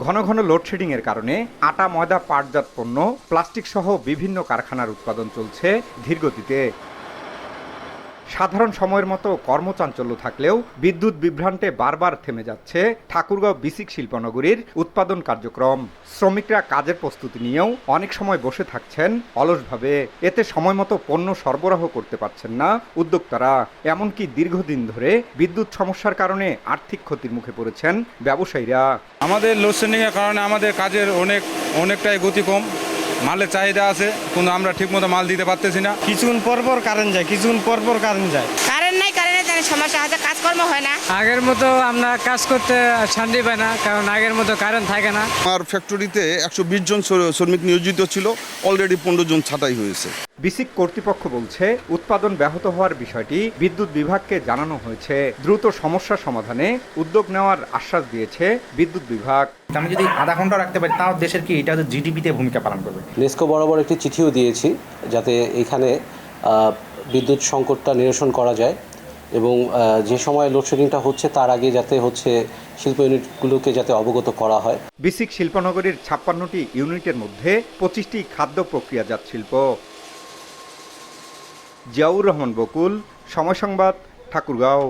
ঘন ঘন লোডশেডিংয়ের কারণে আটা, ময়দা, পাটজাত পণ্য, প্লাস্টিক সহ বিভিন্ন কারখানার উৎপাদন চলছে ধীরগতিতে। সাধারণ সময়ের মতো কর্মচাঞ্চল্য থাকলেও বিদ্যুৎ বিভ্রান্তে বারবার থেমে যাচ্ছে ঠাকুরগাঁও বিসিক শিল্পনগরীর উৎপাদন কার্যক্রম। শ্রমিকরা কাজের প্রস্তুতি নিয়েও অনেক সময় বসে থাকছেন অলসভাবে। এতে সময়মতো পণ্য সরবরাহ করতে পারছেন না উদ্যোক্তারা। এমনকি দীর্ঘদিন ধরে বিদ্যুৎ সমস্যার কারণে আর্থিক ক্ষতির মুখে পড়েছেন ব্যবসায়ীরা। আমাদের লোডশেডিংয়ের কারণে আমাদের কাজের অনেকটাই গতি কম। মালের চাহিদা আছে, কিন্তু আমরা ঠিকমতো মাল দিতে পারতেছি না। কিছুক্ষণ পরপর কারেন্ট যায়, কারেন্ট নাই, কারেন্টের সমস্যা আছে, কাজকর্ম হয় না। আগের মতো আমরা কাজ করতে শান্তি পাই না, কারণ আগের মতো কারেন্ট থাকে না। আমার ফ্যাক্টরিতে 120 জন শ্রমিক নিয়োজিত ছিল, অলরেডি 15 জন ছাঁটাই হয়েছে। বিসিক কর্তৃপক্ষ বলছে, উৎপাদন ব্যাহত হওয়ার বিষয়টি বিদ্যুৎ বিভাগকে জানানো হয়েছে। দ্রুত সমস্যা সমাধানে উদ্যোগ নেওয়ার আশ্বাস দিয়েছে বিদ্যুৎ বিভাগ। আমি যদি আধা ঘন্টা রাখতে পারি, তাও দেশের কি এটা জিডিপিতে ভূমিকা পালন করবে। নেস্কো বরাবর একটি চিঠিও দিয়েছি, যাতে এখানে বিদ্যুৎ সংকটটা নিরসন করা যায় এবং যে সময় লোডশেডিংটা হচ্ছে তার আগে যাতে শিল্প ইউনিটগুলোকে যাতে অবগত করা হয়। বিসিক শিল্পনগরীর 56টি ইউনিটের মধ্যে 25টি খাদ্য প্রক্রিয়াজাত শিল্প। জিয়াউর রহমান বকুল, সময় সংবাদ, ঠাকুরগাঁও।